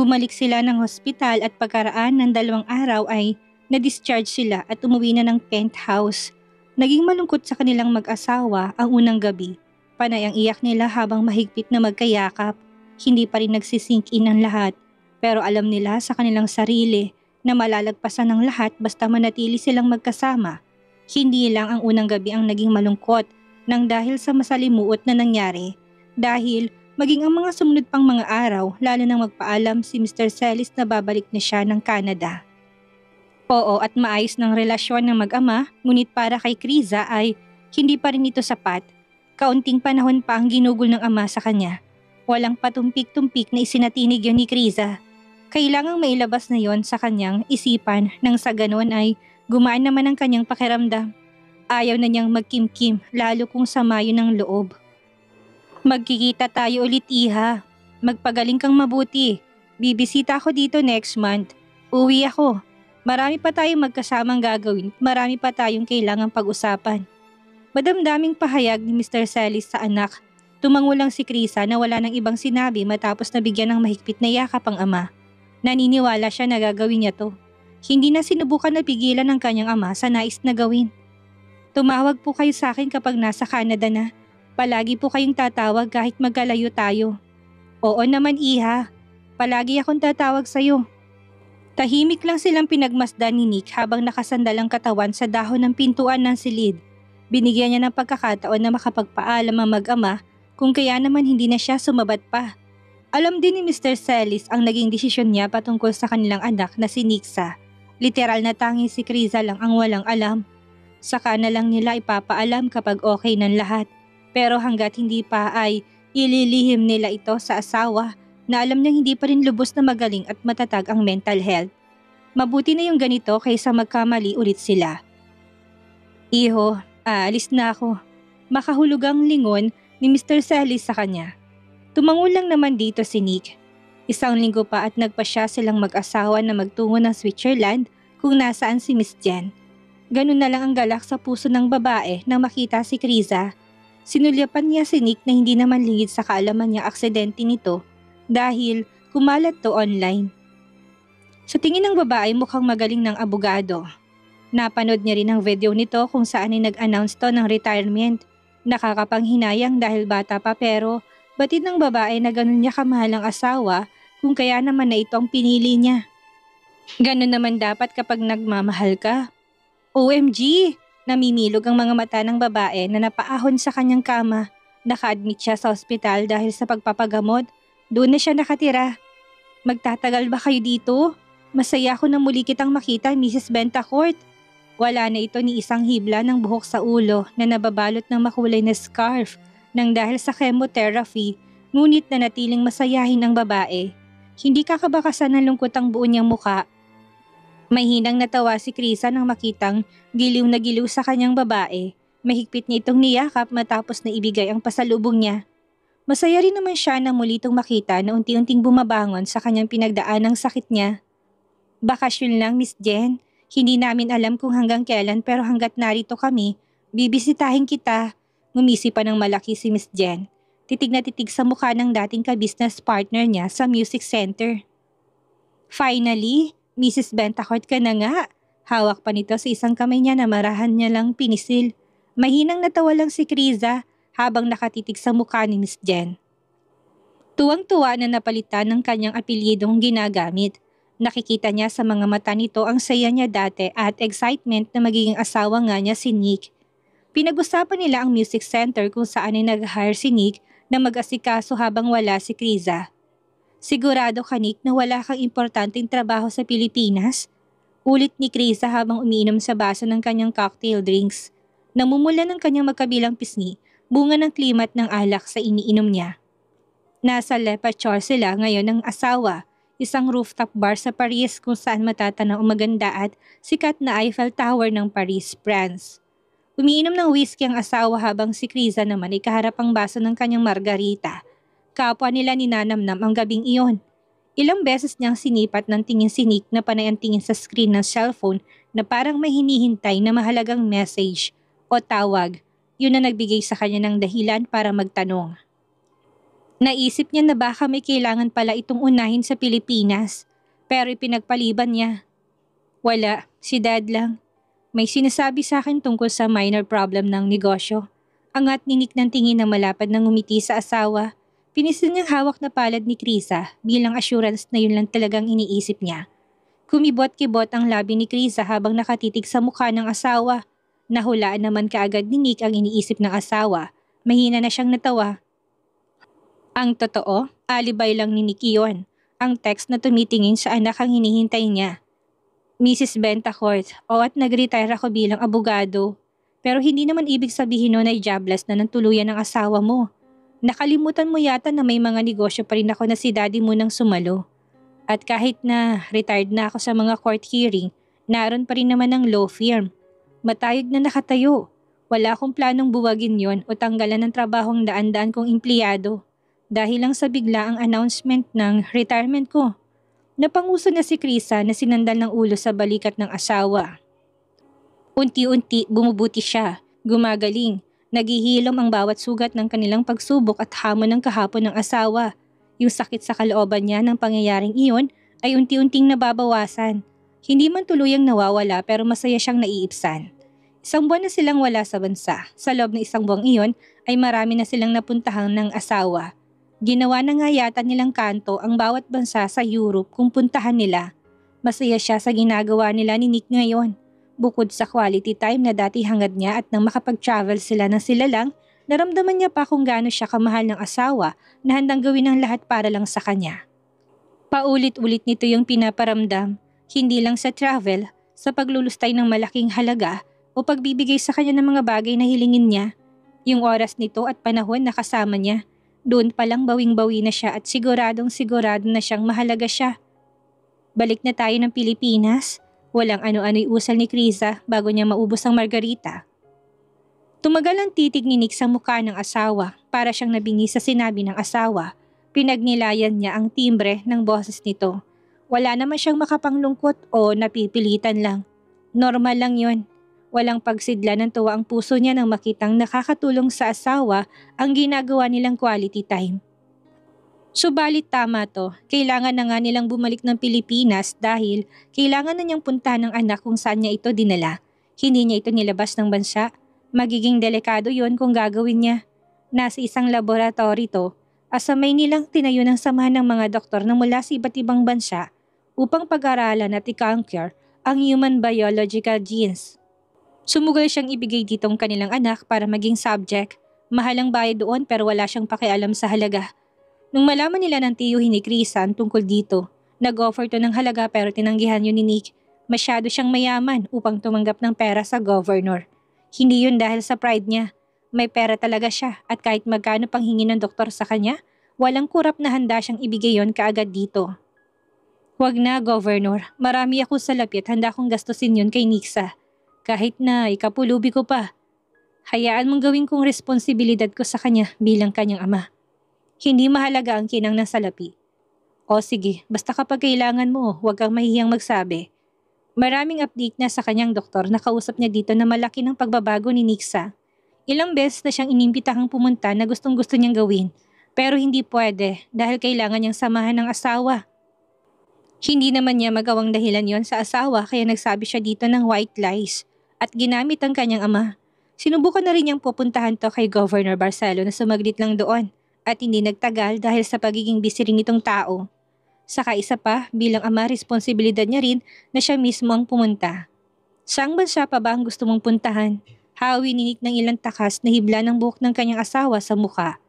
Bumalik sila ng hospital at pagkaraan ng 2 araw ay na-discharge sila at umuwi na ng penthouse. Naging malungkot sa kanilang mag-asawa ang unang gabi. Panay ang iyak nila habang mahigpit na magkayakap. Hindi pa rin nagsisink in ang lahat. Pero alam nila sa kanilang sarili na malalagpasan ng lahat basta manatili silang magkasama. Hindi lang ang unang gabi ang naging malungkot nang dahil sa masalimuot na nangyari. Dahil maging ang mga sumunod pang mga araw, lalo nang magpaalam si Mr. Celis na babalik na siya ng Canada. Oo, at maayos ng relasyon ng mag-ama, ngunit para kay Criza ay hindi pa rin ito sapat. Kaunting panahon pa ang ginugol ng ama sa kanya. Walang patumpik-tumpik na isinatinig yun ni Criza. Kailangang mailabas na yon sa kanyang isipan nang sa ganon ay gumaan naman ang kanyang pakiramdam. Ayaw na niyang magkimkim, lalo kung samayo ng loob. Magkikita tayo ulit, iha. Magpagaling kang mabuti. Bibisita ako dito next month. Uwi ako. Marami pa tayong magkasamang gagawin. Marami pa tayong kailangang pag-usapan. Madamdaming pahayag ni Mr. Celis sa anak. Tumango lang si Criza na wala nang ibang sinabi matapos nabigyan ng mahigpit na yakap ang ama. Naniniwala siya na gagawin niya to. Hindi na sinubukan na pigilan ng kanyang ama sa nais na gawin. Tumawag po kayo sa akin kapag nasa Canada na. Palagi po kayong tatawag kahit magkalayo tayo. Oo naman, iha. Palagi akong tatawag sa'yo. Tahimik lang silang pinagmasdan ni Nick habang nakasandal ang katawan sa dahon ng pintuan ng silid. Binigyan niya ng pagkakataon na makapagpaalam ang mag-ama kung kaya naman hindi na siya sumabat pa. Alam din ni Mr. Celis ang naging desisyon niya patungkol sa kanilang anak na si Nixa. Literal na tanging si Criza lang ang walang alam. Saka na lang nila ipapaalam kapag okay ng lahat. Pero hanggat hindi pa ay ililihim nila ito sa asawa na alam niyang hindi pa rin lubos na magaling at matatag ang mental health. Mabuti na yung ganito kaysa magkamali ulit sila. Iho, aalis na ako. Makahulugang lingon ni Mr. Celis sa kanya. Tumango lang naman dito si Nick. 1 linggo pa at nagpasya silang mag-asawa na magtungo ng Switzerland kung nasaan si Miss Jen. Ganun na lang ang galak sa puso ng babae nang makita si Criza. Sinulyapan niya si Nick na hindi naman lingid sa kaalaman niya aksidente nito dahil kumalat to online. Sa tingin ng babae mukhang magaling ng abogado. Napanood niya rin ang video nito kung saan ay nag-announce to ng retirement. Nakakapanghinayang dahil bata pa pero batid ng babae na ganun niya kamahal ang asawa kung kaya naman na ito ang pinili niya. Ganun naman dapat kapag nagmamahal ka. OMG! Namimilog ang mga mata ng babae na napaahon sa kanyang kama. Naka-admit siya sa ospital dahil sa pagpapagamot. Doon na siya nakatira. Magtatagal ba kayo dito? Masaya ako na muli kitang makita, Mrs. Bentacourt. Wala na ito ni isang hibla ng buhok sa ulo na nababalot ng makulay na scarf nang dahil sa chemotherapy, ngunit nanatiling masayahin ang babae. Hindi kakabakasan ng lungkot ang buo niyang muka. May hinang natawa si Criza nang makitang giliw na giliw sa kanyang babae. Mahigpit niya itong niyakap matapos na ibigay ang pasalubong niya. Masaya rin naman siya na muli itong makita na unti-unting bumabangon sa kanyang pinagdaanang sakit niya. Bakasyon lang, Miss Jen. Hindi namin alam kung hanggang kailan pero hanggat narito kami, bibisitahin kita. Ngumisi pa ng malaki si Miss Jen. Titig na titig sa mukha ng dating ka-business partner niya sa music center. Finally, Mrs. Bentacourt ka na nga. Hawak pa nito sa isang kamay niya na marahan niya lang pinisil. Mahinang natawa lang si Criza habang nakatitig sa mukha ni Miss Jen. Tuwang-tuwa na napalitan ng kanyang apelyidong ginagamit. Nakikita niya sa mga mata nito ang saya niya dati at excitement na magiging asawa nga niya si Nick. Pinag-usapan nila ang music center kung saan ay nag-hire si Nick na mag-asikaso habang wala si Criza. Sigurado ka, Nick, na wala kang importanteng trabaho sa Pilipinas? Ulit ni Criza habang umiinom sa baso ng kanyang cocktail drinks. Namumula ng kanyang magkabilang pisngi, bunga ng klimat ng alak sa iniinom niya. Nasa Le Pachor sila ngayon ng asawa, isang rooftop bar sa Paris kung saan matatanaw ang maganda at sikat na Eiffel Tower ng Paris, France. Umiinom ng whiskey ang asawa habang si Criza naman ay kaharap ang baso ng kanyang margarita. Kapwa nila ninanamnam ang gabing iyon. Ilang beses niyang sinipat ng tingin si Nick na panay ang tingin sa screen ng cellphone na parang may hinihintay na mahalagang message o tawag. Yun na nagbigay sa kanya ng dahilan para magtanong. Naisip niya na baka may kailangan pala itong unahin sa Pilipinas, pero ipinagpaliban niya. Wala, si Dad lang. May sinasabi sa akin tungkol sa minor problem ng negosyo. Angat ni Nick ng tingin na malapad ng ngumiti sa asawa. Pinisil niyang hawak na palad ni Krisa bilang assurance na yun lang talagang iniisip niya. Kumibot-kibot ang labi ni Krisa habang nakatitig sa mukha ng asawa. Nahulaan naman kaagad ni Nick ang iniisip ng asawa. Mahina na siyang natawa. Ang totoo, alibay lang ni Nick yun. Ang text na tumitingin sa anak ang hinihintay niya. Mrs. Bentacourt, at nag-retire ako bilang abogado. Pero hindi naman ibig sabihin nun ay jobless na ng tuluyan ng asawa mo. Nakalimutan mo yata na may mga negosyo pa rin ako na si daddy mo nang sumalo. At kahit na retired na ako sa mga court hearing, naroon pa rin naman ang law firm. Matayog na nakatayo. Wala akong planong buwagin yon o tanggalan ng trabahong daan-daan kong empleyado. Dahil lang sa bigla ang announcement ng retirement ko. Napanguso na si Krisa na sinandal ng ulo sa balikat ng asawa. Unti-unti bumubuti siya, gumagaling. Naghihilom ang bawat sugat ng kanilang pagsubok at hamon ng kahapon ng asawa. Yung sakit sa kalooban niya ng pangyayaring iyon ay unti-unting nababawasan. Hindi man tuluyang nawawala pero masaya siyang naiipsan. Isang buwan na silang wala sa bansa. Sa loob ng isang buwang iyon ay marami na silang napuntahan ng asawa. Ginawa na nga yata nilang kanto ang bawat bansa sa Europe kung puntahan nila. Masaya siya sa ginagawa nila ni Nick ngayon. Bukod sa quality time na dati hangad niya at nang makapag-travel sila ng sila lang, naramdaman niya pa kung gaano siya kamahal ng asawa na handang gawin ang lahat para lang sa kanya. Paulit-ulit nito yung pinaparamdam, hindi lang sa travel, sa paglulustay ng malaking halaga o pagbibigay sa kanya ng mga bagay na hilingin niya. Yung oras nito at panahon na kasama niya, doon palang bawing-bawi na siya at siguradong sigurado na siyang mahalaga siya. Balik na tayo ng Pilipinas. Walang ano-ano'y usal ni Krisa bago niya maubos ang margarita. Tumagal ang titig ni Nick sa mukha ng asawa para siyang nabingi sa sinabi ng asawa. Pinagnilayan niya ang timbre ng boses nito. Wala naman siyang makapanglungkot o napipilitan lang. Normal lang yon. Walang pagsidla ng tuwa ang puso niya nang makitang nakakatulong sa asawa ang ginagawa nilang quality time. Subalit tama to, kailangan na nga nilang bumalik ng Pilipinas dahil kailangan na niyang puntahan ng anak kung saan niya ito dinala. Hindi niya ito nilabas ng bansa. Magiging delikado yon kung gagawin niya. Nasa isang laboratory to, asamay nilang tinayo ng samahan ng mga doktor na mula sa iba't ibang bansa upang pag-aralan at i-conquer ang human biological genes. Sumugal siyang ibigay ditong kanilang anak para maging subject. Mahal ang bayad doon pero wala siyang pakialam sa halaga. Nung malaman nila ng tiyuhin ni Krisan tungkol dito, nag-offer to ng halaga pero tinanggihan yun ni Nick. Masyado siyang mayaman upang tumanggap ng pera sa governor. Hindi yun dahil sa pride niya. May pera talaga siya at kahit magkano pang hingi ng doktor sa kanya, walang kurap na handa siyang ibigay yon kaagad dito. Huwag na, governor. Marami ako sa lapit, handa kong gastusin yun kay Nixa. Kahit na ikapulubi ko pa. Hayaan mong gawin kong responsibilidad ko sa kanya bilang kanyang ama. Hindi mahalaga ang kinang ng salapi. O sige, basta kapag kailangan mo, huwag kang mahihiyang magsabi. Maraming update na sa kanyang doktor na kausap niya dito na malaki ng pagbabago ni Nixa. Ilang beses na siyang inimbitahang pumunta na gustong gusto niyang gawin, pero hindi pwede dahil kailangan niyang samahan ng asawa. Hindi naman niya magawang dahilan yon sa asawa kaya nagsabi siya dito ng white lies at ginamit ang kanyang ama. Sinubukan na rin niyang pupuntahan to kay Governor Barcelo na sumaglit lang doon. At hindi nagtagal dahil sa pagiging busy rin nitong tao. Saka isa pa, bilang ama, responsibilidad niya rin na siya mismo ang pumunta. Saang bansa pa ba ang gusto mong puntahan? Hawi ni Nick ng ilang takas na hibla ng buhok ng kanyang asawa sa mukha.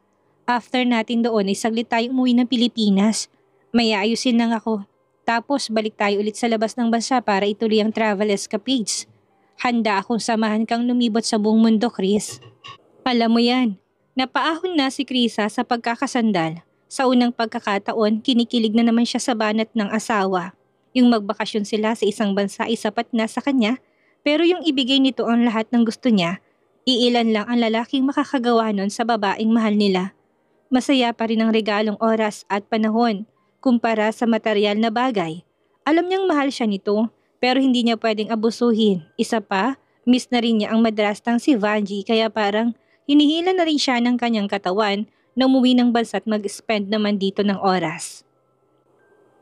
After natin doon ay saglit tayong umuwi ng Pilipinas. May aayusin lang ako. Tapos balik tayo ulit sa labas ng bansa para ituloy ang travel escapades. Handa akong samahan kang lumibot sa buong mundo, Chris. Alam mo yan. Napaahon na si Krisa sa pagkakasandal. Sa unang pagkakataon, kinikilig na naman siya sa banat ng asawa. Yung magbakasyon sila sa isang bansa ay sapat na sa kanya, pero yung ibigay nito ang lahat ng gusto niya, iilan lang ang lalaking makakagawa nun sa babaeng mahal nila. Masaya pa rin ang regalong oras at panahon, kumpara sa material na bagay. Alam niyang mahal siya nito, pero hindi niya pwedeng abusuhin. Isa pa, miss na rin niya ang madrastang si Vanji kaya parang hinihila na rin siya ng kanyang katawan na umuwi ng bansa at mag-spend naman dito ng oras.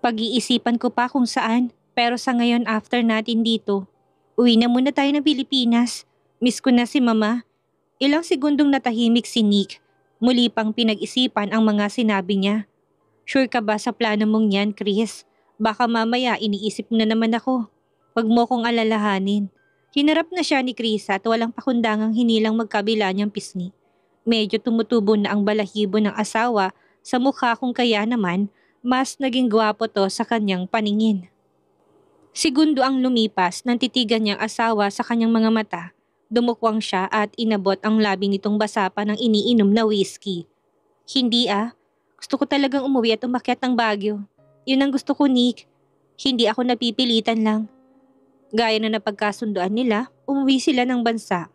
Pag-iisipan ko pa kung saan, pero sa ngayon after natin dito, uwi na muna tayo ng Pilipinas. Miss ko na si Mama. Ilang segundong natahimik si Nick. Muli pang pinag-isipan ang mga sinabi niya. Sure ka ba sa plano mong yan, Chris? Baka mamaya iniisip mo na naman ako. Huwag mo kong alalahanin. Hinarap na siya ni Chris at walang pakundangang hinilang magkabila niyang pisngi. Medyo tumutubo na ang balahibo ng asawa sa mukha kung kaya naman mas naging gwapo to sa kanyang paningin. Segundo ang lumipas nang titigan niyang asawa sa kanyang mga mata. Dumukwang siya at inabot ang labi nitong basa pa ng iniinom na whiskey. Hindi gusto ko talagang umuwi at umakyat ng Baguio. Yun ang gusto ko, Nick. Hindi ako napipilitan lang. Gaya na napagkasunduan nila, umuwi sila ng bansa.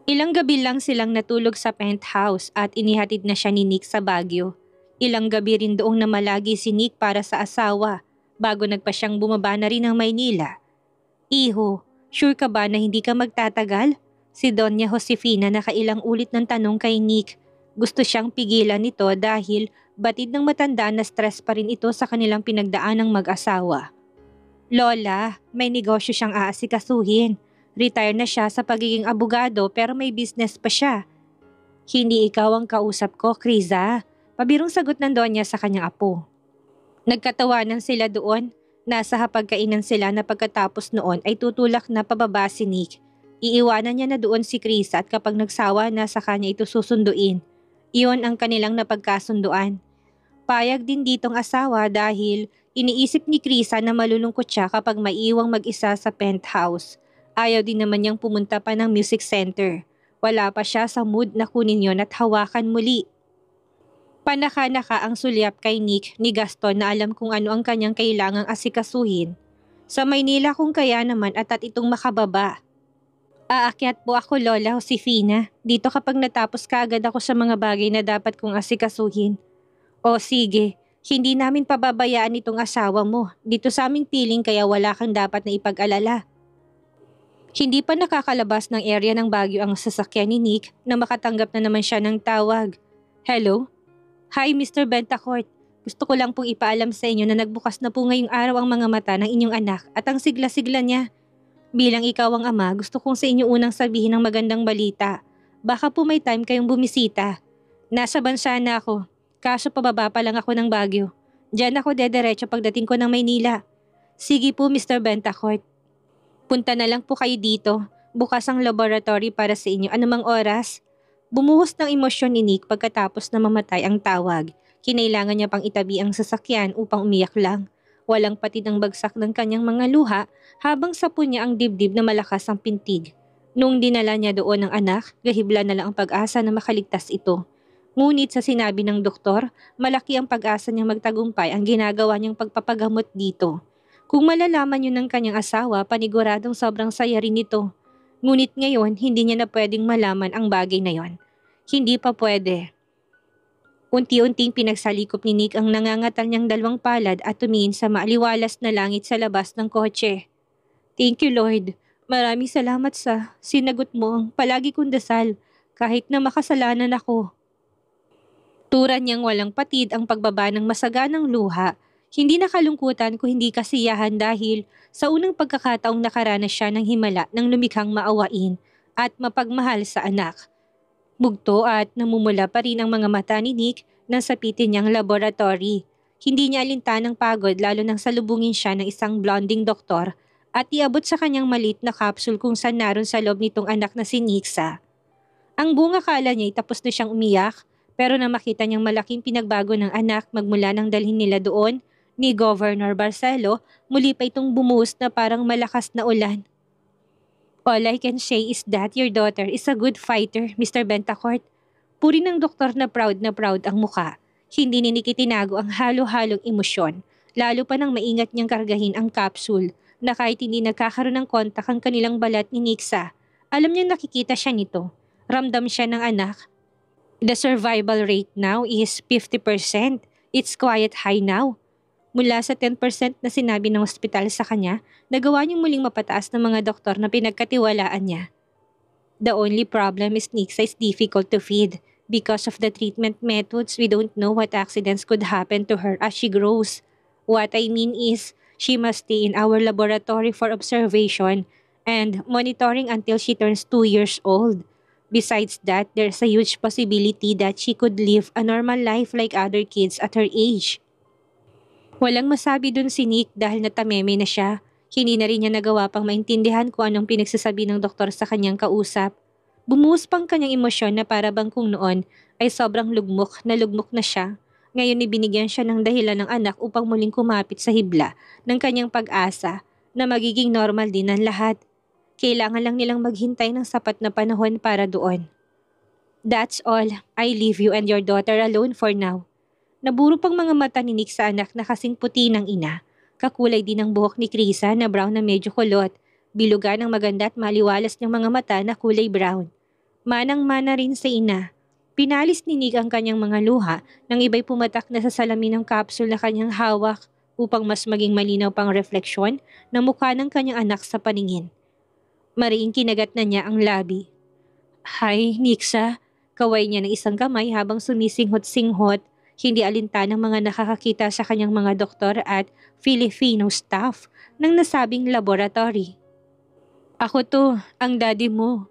Ilang gabi lang silang natulog sa penthouse at inihatid na siya ni Nick sa Baguio. Ilang gabi rin doong namalagi si Nick para sa asawa bago nagpa siyang bumaba na rin ng Maynila. Iho, sure ka ba na hindi ka magtatagal? Si Doña Josefina nakailang ulit ng tanong kay Nick. Gusto siyang pigilan nito dahil batid ng matanda na stress pa rin ito sa kanilang pinagdaanang mag-asawa. Lola, may negosyo siyang aasikasuhin. Retire na siya sa pagiging abogado pero may business pa siya. Hindi ikaw ang kausap ko, Kriza. Pabirong sagot ng Donya sa kanyang apo. Nagkatawanan sila doon. Nasa hapagkainan sila na pagkatapos noon ay tutulak na pababa si Nick. Iiwanan niya na doon si Krisa at kapag nagsawa na sa kanya ito susunduin. Iyon ang kanilang napagkasunduan. Payag din ditong asawa dahil iniisip ni Krisa na malulungkot siya kapag maiiwang mag-isa sa penthouse. Ayaw din naman niyang pumunta pa ng music center. Wala pa siya sa mood na kunin yon at hawakan muli. Panaka-naka ang sulyap kay Nick ni Gaston na alam kung ano ang kanyang kailangang asikasuhin. Sa Maynila kung kaya naman at itong makababa. Aakyat po ako, Lola Josefina. Dito kapag natapos kaagad ako sa mga bagay na dapat kong asikasuhin. O sige, hindi namin pababayaan itong asawa mo. Dito sa aming piling kaya wala kang dapat na ipag-alala. Hindi pa nakakalabas ng area ng Baguio ang sasakyan ni Nick na makatanggap na naman siya ng tawag. Hello? Hi, Mr. Bentacourt. Gusto ko lang pong ipaalam sa inyo na nagbukas na po ngayong araw ang mga mata ng inyong anak at ang sigla-sigla niya. Bilang ikaw ang ama, gusto kong sa inyo unang sabihin ng magandang balita. Baka po may time kayong bumisita. Nasa bansa na ako, kaso pababa pa lang ako ng Baguio. Diyan ako dederecho pagdating ko ng Maynila. Sige po, Mr. Bentacourt. Punta na lang po kayo dito. Bukas ang laboratory para sa inyo anumang oras. Bumuhos ng emosyon ni Nick pagkatapos na mamatay ang tawag. Kinailangan niya pang itabi ang sasakyan upang umiyak lang. Walang patid ang bagsak ng kanyang mga luha habang sapo niya ang dibdib na malakas ang pintig. Nung dinala niya doon ang anak, gahibla na lang ang pag-asa na makaligtas ito. Ngunit sa sinabi ng doktor, malaki ang pag-asa niyang magtagumpay ang ginagawa niyang pagpapagamot dito. Kung malalaman yun ng kanyang asawa, paniguradong sobrang saya rin ito. Ngunit ngayon, hindi niya na pwedeng malaman ang bagay na yon. Hindi pa pwede. Unti-unting pinagsalikop ni Nick ang nangangatal niyang dalawang palad at tumingin sa maaliwalas na langit sa labas ng kotse. Thank you, Lord. Maraming salamat sa sinagot mo ang palagi kong dasal kahit na makasalanan ako. Turan niyang walang patid ang pagbaba ng masaganang luha. Hindi nakalungkutan kung hindi kasiyahan dahil sa unang pagkakataong nakaranas siya ng himala ng lumikhang maawain at mapagmahal sa anak. Bugto at namumula pa rin ang mga mata ni Nick nang sapitin niyang laboratory. Hindi niya alintanang pagod lalo nang salubungin siya ng isang blonding doktor at iabot sa kanyang maliit na capsule kung saan naroon sa loob nitong anak na si Nixa. Ang bunga kala niya ay tapos na siyang umiyak pero nang makita niyang malaking pinagbago ng anak magmula nang dalhin nila doon ni Governor Barcelo, muli pa itong bumuhos na parang malakas na ulan. All I can say is that your daughter is a good fighter, Mr. Bentacourt. Puri ng doktor na proud ang muka. Hindi ni Nick itinago ang halo-halong emosyon, lalo pa nang maingat niyang kargahin ang capsule na kahit hindi nagkakaroon ng kontak ang kanilang balat ni Nixa, alam niyang nakikita siya nito. Ramdam siya ng anak. The survival rate now is 50%. It's quite high now. Mula sa 10% na sinabi ng ospital sa kanya, nagawa niyang muling mapataas ng mga doktor na pinagkatiwalaan niya. The only problem is Nixa is difficult to feed. Because of the treatment methods, we don't know what accidents could happen to her as she grows. What I mean is, she must stay in our laboratory for observation and monitoring until she turns 2 years old. Besides that, there's a huge possibility that she could live a normal life like other kids at her age. Walang masabi dun si Nick dahil natameme na siya. Hindi na rin niya nagawa pang maintindihan kung anong pinagsasabi ng doktor sa kanyang kausap. Bumuhos pang kanyang emosyon na para bang kung noon ay sobrang lugmok na siya. Ngayon ibinigyan siya ng dahilan ng anak upang muling kumapit sa hibla ng kanyang pag-asa na magiging normal din ang lahat. Kailangan lang nilang maghintay ng sapat na panahon para doon. That's all. I leave you and your daughter alone for now. Naburo pang mga mata ni Nick sa anak na kasing puti ng ina. Kakulay din ang buhok ni Krisa na brown na medyo kulot. Bilugan ang maganda at maliwalas ng mga mata na kulay brown. Manang-mana rin sa ina. Pinalis ni Nick ang kanyang mga luha nang iba'y pumatak na sa salamin ng capsule na kanyang hawak upang mas maging malinaw pang refleksyon ng mukha ng kanyang anak sa paningin. Mariing kinagat na niya ang labi. Hi, Nixa. Kaway niya ng isang kamay habang sumisinghot-singhot. Hindi alintan ng mga nakakakita sa kanyang mga doktor at Filipino staff ng nasabing laboratory. Ako to, ang daddy mo.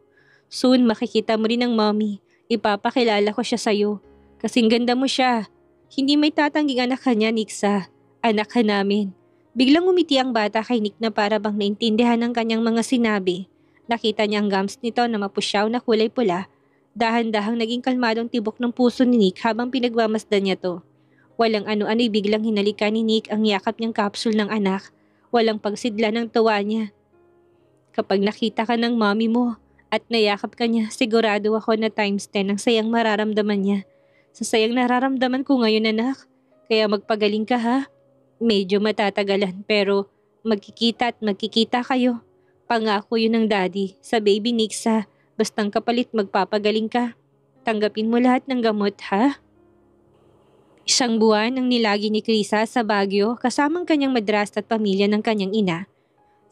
Soon makikita mo rin ang mommy. Ipapakilala ko siya sa'yo. Kasing ganda mo siya. Hindi may tatangging anak ka niya, Nixa. Anak ka namin. Biglang umiti ang bata kay Nick na para bang naintindihan ng kanyang mga sinabi. Nakita niya ang gums nito na mapusyaw na kulay pula. Dahan-dahang naging kalmadong tibok ng puso ni Nick habang pinagmamasdan niya to. Walang ano-ano'y biglang hinalikan ni Nick ang yakap niyang kapsul ng anak. Walang pagsidla ng tuwa niya. Kapag nakita ka ng mommy mo at nayakap ka niya, sigurado ako na times 10 ang sayang mararamdaman niya. Sa sayang nararamdaman ko ngayon, anak. Kaya magpagaling ka, ha? Medyo matatagalan pero magkikita at magkikita kayo. Pangako yun ng daddy sa baby Nixa. Bastang kapalit magpapagaling ka. Tanggapin mo lahat ng gamot, ha? 1 buwan ang nilagi ni Krisa sa Baguio kasamang kanyang madrasta at pamilya ng kanyang ina.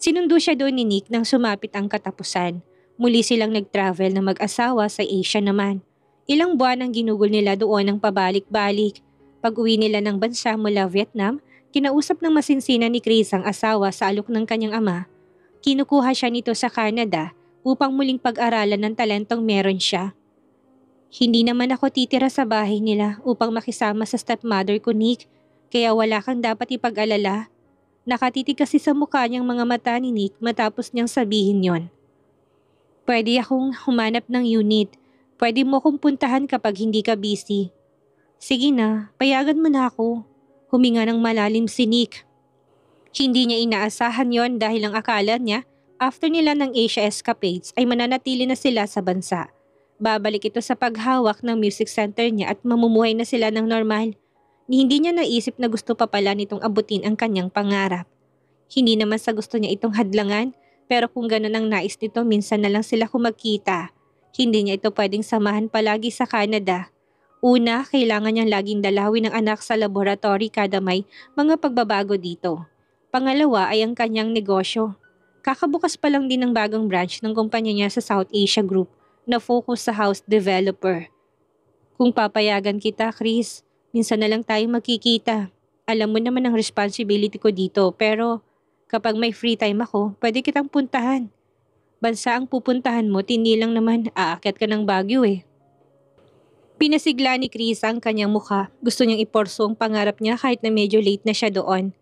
Sinundo siya doon ni Nick nang sumapit ang katapusan. Muli silang nag-travel na mag-asawa sa Asia naman. Ilang buwan ang ginugol nila doon ng pabalik-balik. Pag-uwi nila ng bansa mula Vietnam, kinausap ng masinsina ni Krisa ang asawa sa alok ng kanyang ama. Kinukuha siya nito sa Canada upang muling pag-aralan ng talentong meron siya. Hindi naman ako titira sa bahay nila upang makisama sa stepmother ko, Nick, kaya wala kang dapat ipag-alala. Nakatitig kasi sa mukha niyang mga mata ni Nick matapos niyang sabihin yon. Pwede akong humanap ng unit. Pwede mo akong puntahan kapag hindi ka busy. Sige na, payagan mo na ako. Huminga ng malalim si Nick. Hindi niya inaasahan yon dahil ang akala niya, after nila ng Asia escapades ay mananatili na sila sa bansa. Babalik ito sa paghawak ng music center niya at mamumuhay na sila ng normal. Hindi niya naisip na gusto pa pala nitong abutin ang kanyang pangarap. Hindi naman sa gusto niya itong hadlangan, pero kung gano'n ang nais nito, minsan na lang sila kumagkita. Hindi niya ito pwedeng samahan palagi sa Canada. Una, kailangan niyang laging dalawin ang anak sa laboratory kada may mga pagbabago dito. Pangalawa ay ang kanyang negosyo. Kakabukas pa lang din ng bagong branch ng kumpanya niya sa South Asia Group na focus sa house developer. Kung papayagan kita, Chris, minsan na lang tayo magkikita. Alam mo naman ang responsibility ko dito pero kapag may free time ako, pwede kitang puntahan. Bansa ang pupuntahan mo, tindi lang naman aakyat ka ng Baguio eh. Pinasigla ni Chris ang kanyang mukha. Gusto niyang iporso ang pangarap niya kahit na medyo late na siya doon.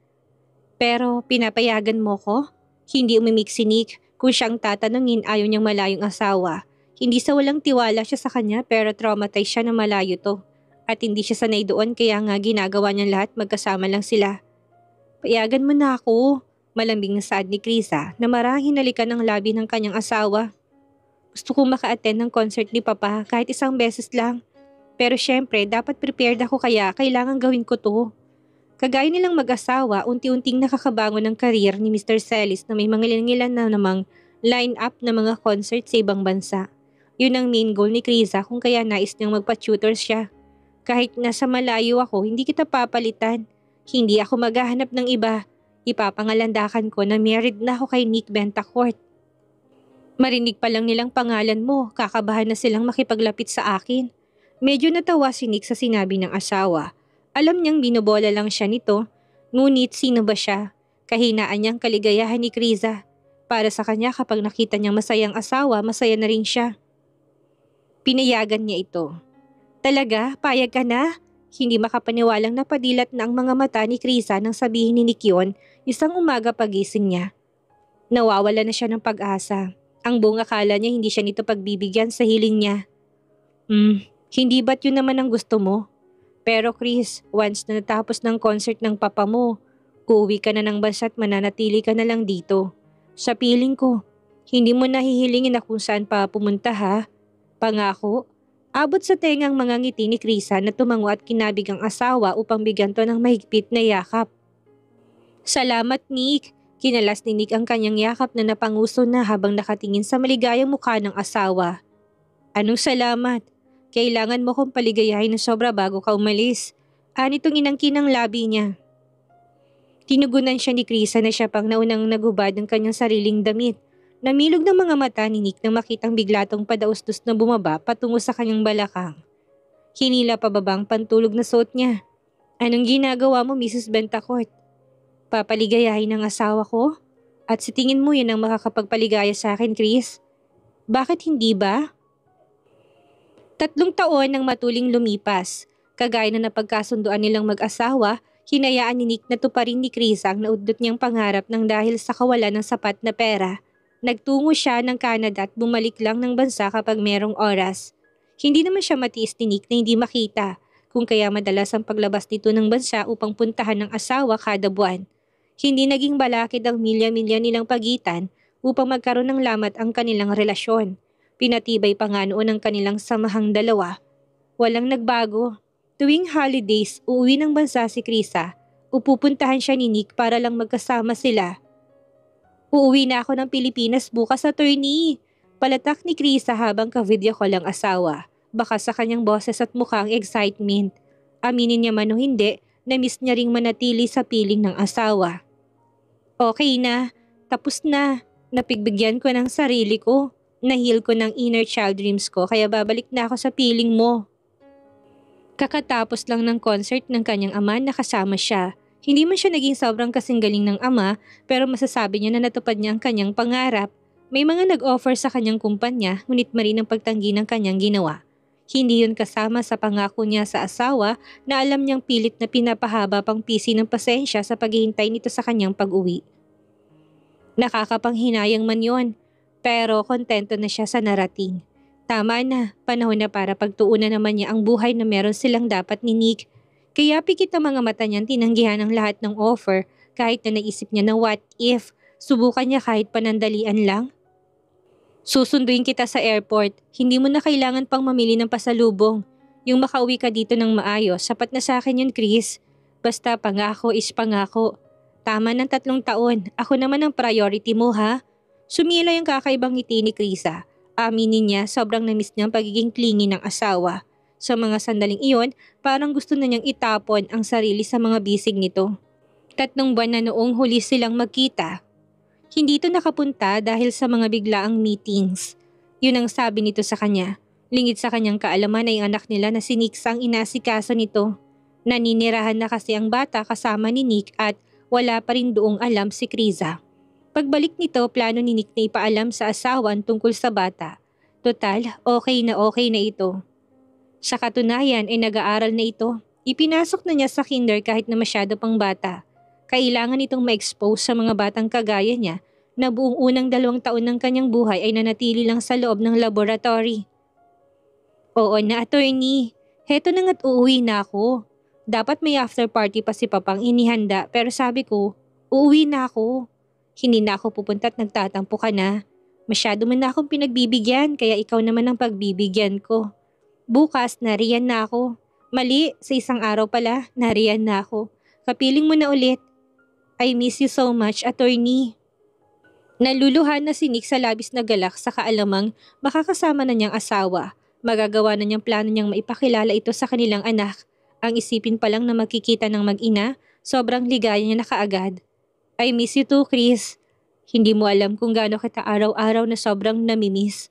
Pero pinapayagan mo ko? Hindi umimik si Nick. Kung siyang tatanungin, ayaw niyang malayong asawa. Hindi sa walang tiwala siya sa kanya pero traumatized siya na malayo to. At hindi siya sanay doon kaya nga ginagawa niyang lahat magkasama lang sila. Payagan mo na ako. Malambing na saad ni Krisa na marahil hinalikan ng labi ng kanyang asawa. Gusto kong maka-attend ng concert ni Papa kahit isang beses lang. Pero syempre dapat prepared ako kaya kailangan gawin ko to. Kagaya nilang mag-asawa, unti-unting nakakabangon ng career ni Mr. Celis na may mga ilan na namang line-up na mga concert sa ibang bansa. Yun ang main goal ni Krisa kung kaya nais niyang magpa-tutor siya. Kahit nasa malayo ako, hindi kita papalitan. Hindi ako maghahanap ng iba. Ipapangalandakan ko na married na ako kay Nick Bentacourt. Marinig pa lang nilang pangalan mo, kakabahan na silang makipaglapit sa akin. Medyo natawa si Nick sa sinabi ng asawa. Alam niyang binobola lang siya nito, ngunit sino ba siya? Kahinaan niyang kaligayahan ni Kriza. Para sa kanya kapag nakita niyang masayang asawa, masaya na rin siya. Pinayagan niya ito. Talaga? Payag ka na? Hindi makapaniwalang napadilat na ang mga mata ni Kriza nang sabihin ni Nick yun, isang umaga pagising niya. Nawawala na siya ng pag-asa. Ang buong akala niya hindi siya nito pagbibigyan sa hiling niya. Hindi ba't yun naman ang gusto mo? Pero Chris, once na natapos ng concert ng papa mo, uuwi ka na ng bansa at mananatili ka na lang dito. Sa piling ko, hindi mo nahihilingin na kung saan pa pumunta ha? Pangako? Abot sa tengang mga ngiti ni Krisa na tumango at kinabig ang asawa upang bigyan to ng mahigpit na yakap. Salamat Nick! Kinalas ni Nick ang kanyang yakap na napanguso na habang nakatingin sa maligayang mukha ng asawa. Anong salamat? Kailangan mo kong paligayahin ng sobra bago ka umalis. Anitong inangkin ang labi niya. Tinugunan siya ni Krisa na siya pang naunang nagubad ng kanyang sariling damit. Namilog ng mga mata ni Nick nang makitang biglatong padaustos na bumaba patungo sa kanyang balakang. Hinila pababa ang pantulog na suot niya. Anong ginagawa mo, Mrs. Bentacourt? Papaligayahin ng asawa ko? At sa tingin mo yan ang makakapagpaligaya sa akin, Chris? Bakit hindi ba? 3 taon nang matuling lumipas. Kagaya na napagkasunduan nilang mag-asawa, hinayaan ni Nick na tuparin ni Chris ang naudot niyang pangarap ng dahil sa kawalan ng sapat na pera. Nagtungo siya ng Canada at bumalik lang ng bansa kapag merong oras. Hindi naman siya matiis ni Nick na hindi makita, kung kaya madalas ang paglabas nito ng bansa upang puntahan ng asawa kada buwan. Hindi naging balakid ang milya-milya nilang pagitan upang magkaroon ng lamat ang kanilang relasyon. Pinatibay pa nga noon ang kanilang samahang dalawa. Walang nagbago. Tuwing holidays, uuwi ng bansa si Krisa. Upupuntahan siya ni Nick para lang magkasama sila. Uuwi na ako ng Pilipinas bukas, attorney. Palatak ni Krisa habang ka-video call ang asawa. Baka sa kanyang boses at mukhang excitement. Aminin niya man o hindi, na-miss niya ring manatili sa piling ng asawa. Okay na, tapos na. Napigbigyan ko ng sarili ko. Nahil ko ng inner child dreams ko kaya babalik na ako sa piling mo. Kakatapos lang ng concert ng kanyang ama na kasama siya. Hindi man siya naging sobrang kasing galing ng ama pero masasabi niya na natupad niya ang kanyang pangarap. May mga nag-offer sa kanyang kumpanya ngunit marin ang pagtanggi ng kanyang ginawa. Hindi yun kasama sa pangako niya sa asawa na alam niyang pilit na pinapahaba pang pisi ng pasensya sa paghihintay nito sa kanyang pag-uwi. Nakakapanghinayang man yun, pero kontento na siya sa narating. Tama na, panahon na para pagtuunan naman niya ang buhay na meron silang dapat ni Nick. Kaya pikit ang mga mata niyang tinanggihan ang lahat ng offer kahit na naisip niya na what if, subukan niya kahit panandalian lang. Susunduin kita sa airport, hindi mo na kailangan pang mamili ng pasalubong. Yung makauwi ka dito ng maayos, sapat na sa akin yun Chris. Basta pangako is pangako. Tama ng 3 taon, ako naman ang priority mo ha. Sumila yung kakaibang ngiti ni Krisa. Aminin niya sobrang namiss niya ang pagiging clingy ng asawa. Sa mga sandaling iyon, parang gusto na niyang itapon ang sarili sa mga bisig nito. 3 buwan na noong huli silang magkita. Hindi ito nakapunta dahil sa mga biglaang meetings. Yun ang sabi nito sa kanya. Lingid sa kanyang kaalaman ay ang anak nila na si Nick ang inasikaso nito. Naninirahan na kasi ang bata kasama ni Nick at wala pa rin doong alam si Kriza. Pagbalik nito, plano ni Nick na ipaalam sa asawa ang tungkol sa bata. Total, okay na ito. Sa katunayan ay nag-aaral na ito. Ipinasok na niya sa kinder kahit na masyado pang bata. Kailangan itong ma-expose sa mga batang kagaya niya na buong unang 2 taon ng kanyang buhay ay nanatili lang sa loob ng laboratory. Oo na, attorney. Heto na nga't uuwi na ako. Dapat may after party pa si Papang inihanda pero sabi ko, uuwi na ako. Hindi na ako pupunta at nagtatampo ka na. Masyado man na akong pinagbibigyan kaya ikaw naman ang pagbibigyan ko. Bukas, nariyan na ako. Mali, sa 1 araw pala, nariyan na ako. Kapiling mo na ulit. I miss you so much, attorney. Naluluhan na si Nick sa labis na galak sa kaalamang makakasama na niyang asawa. Magagawa na niyang plano niyang maipakilala ito sa kanilang anak. Ang isipin pa lang na magkikita ng mag-ina, sobrang ligaya niya na kaagad. I miss you too, Chris. Hindi mo alam kung gaano kita araw-araw na sobrang namimiss.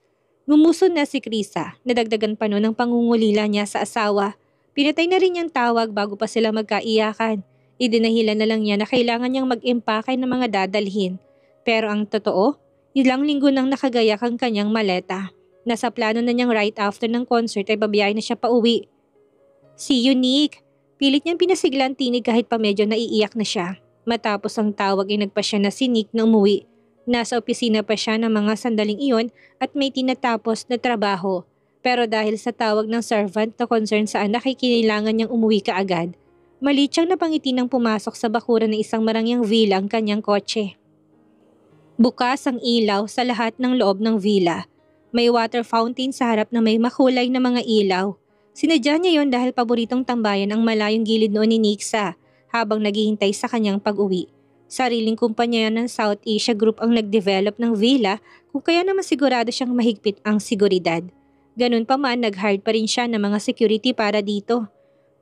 Gumuso na si Krisa, nadagdagan pa noon ang pangungulila niya sa asawa. Pinatay na rin niyang tawag bago pa sila magkaiyakan. Idinahilan na lang niya na kailangan niyang mag-impake ng mga dadalhin. Pero ang totoo, ilang linggo nang nakagayak ang kanyang maleta. Nasa plano na niyang right after ng concert ay babiyahin na siya pauwi. Si Unique, pilit niyang pinasigla ang tinig kahit pa medyo naiiyak na siya. Matapos ang tawag ay nagpa siya na si Nick na umuwi. Nasa opisina pa siya ng mga sandaling iyon at may tinatapos na trabaho. Pero dahil sa tawag ng servant na concern sa anak ay kinailangan niyang umuwi kaagad. Maliit siyang napangiti nang pumasok sa bakuran ng isang marangyang villa ang kanyang kotse. Bukas ang ilaw sa lahat ng loob ng villa. May water fountain sa harap na may makulay na mga ilaw. Sinadya niya yon dahil paboritong tambayan ang malayong gilid noon ni Nixa habang naghihintay sa kanyang pag-uwi. Sariling kumpanya ng South Asia Group ang nag-develop ng villa kung kaya naman sigurado siyang mahigpit ang seguridad. Ganun pa man, nag-hire pa rin siya ng mga security para dito.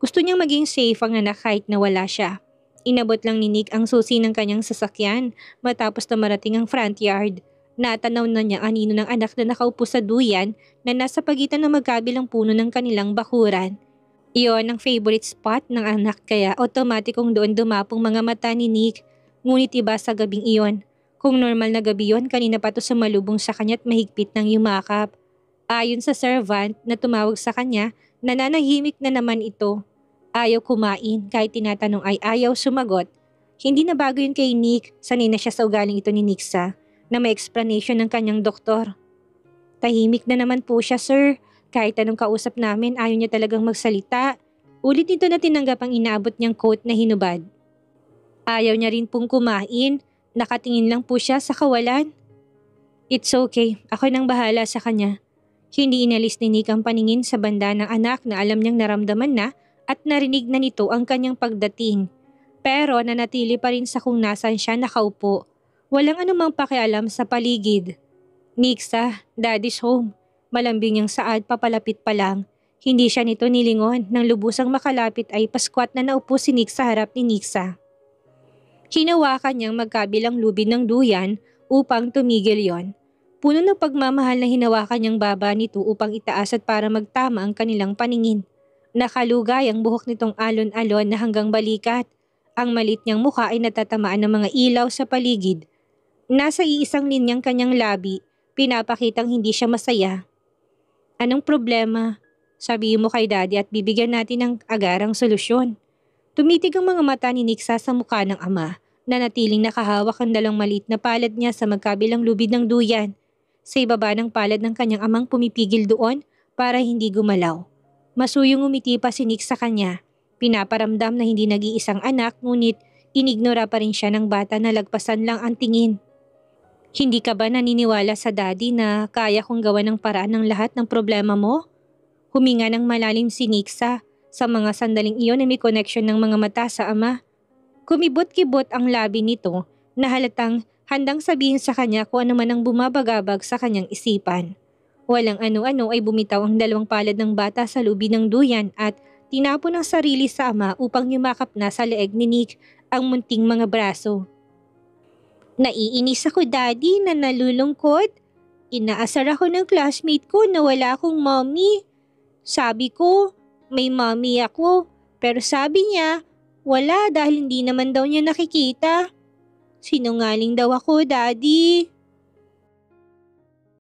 Gusto niyang maging safe ang anak kahit na wala siya. Inabot lang ni Nick ang susi ng kanyang sasakyan matapos na marating ang front yard. Natanaw na niya anino ng anak na nakaupo sa duyan na nasa pagitan ng magkabilang puno ng kanilang bakuran. Iyon ang favorite spot ng anak kaya otomatikong doon dumapong mga mata ni Nick. Ngunit iba sa gabing iyon. Kung normal na gabi yon, kanina pa to sumalubong sa kanya at mahigpit ng yumakap. Ayon sa servant na tumawag sa kanya, nananahimik na naman ito. Ayaw kumain, kahit tinatanong ay ayaw sumagot. Hindi na bago yun kay Nick, sanay na siya sa ugaling ito ni Nixa, na may explanation ng kanyang doktor. Tahimik na naman po siya, sir. Kahit anong kausap namin, ayaw niya talagang magsalita. Ulit nito na tinanggap ang inaabot niyang coat na hinubad. Ayaw niya rin pong kumain. Nakatingin lang po siya sa kawalan. It's okay. Ako nang bahala sa kanya. Hindi inalis ni Nick ang paningin sa banda ng anak na alam niyang naramdaman na at narinig na nito ang kanyang pagdating. Pero nanatili pa rin sa kung nasan siya nakaupo. Walang anumang pakialam sa paligid. Nixa, daddy's home. Malambing niyang saad papalapit pa lang. Hindi siya nito nilingon. Nang lubusang makalapit ay paskwat na naupo si Nick sa harap ni Nixa. Hinawakan niyang magkabilang lubid ng duyan upang tumigil yon. Puno ng pagmamahal na hinawakan niyang baba nito upang itaas at para magtama ang kanilang paningin. Nakalugay ang buhok nitong alon-alon na hanggang balikat. Ang malit niyang mukha ay natatamaan ng mga ilaw sa paligid. Nasa iisang linyang kanyang labi, pinapakitang hindi siya masaya. Anong problema? Sabihin mo kay daddy at bibigyan natin ng agarang solusyon. Tumitig ang mga mata ni Nixa sa mukha ng ama na natiling nakahawak ang dalang maliit na palad niya sa magkabilang lubid ng duyan. Sa ibaba ng palad ng kanyang amang pumipigil doon para hindi gumalaw. Masuyong umiti pa si Nick sa kanya. Pinaparamdam na hindi nag-iisang anak ngunit inignora pa rin siya ng bata na lagpasan lang ang tingin. Hindi ka ba naniniwala sa daddy na kaya kong gawa ng paraan ng lahat ng problema mo? Huminga ng malalim si Nixa. Sa mga sandaling iyon ay may connection ng mga mata sa ama. Kumibot-kibot ang labi nito na halatang handang sabihin sa kanya kung ano man ang bumabagabag sa kanyang isipan. Walang ano-ano ay bumitaw ang dalawang palad ng bata sa lubi ng duyan at tinapon ang sarili sa ama upang yumakap na sa leeg ni Nick ang munting mga braso. Naiinis ako, daddy, na nalulungkot. Inaasar ako ng classmate ko na wala akong mommy. Sabi ko, may mommy ako, pero sabi niya, wala dahil hindi naman daw niya nakikita. Sinungaling daw ako, daddy.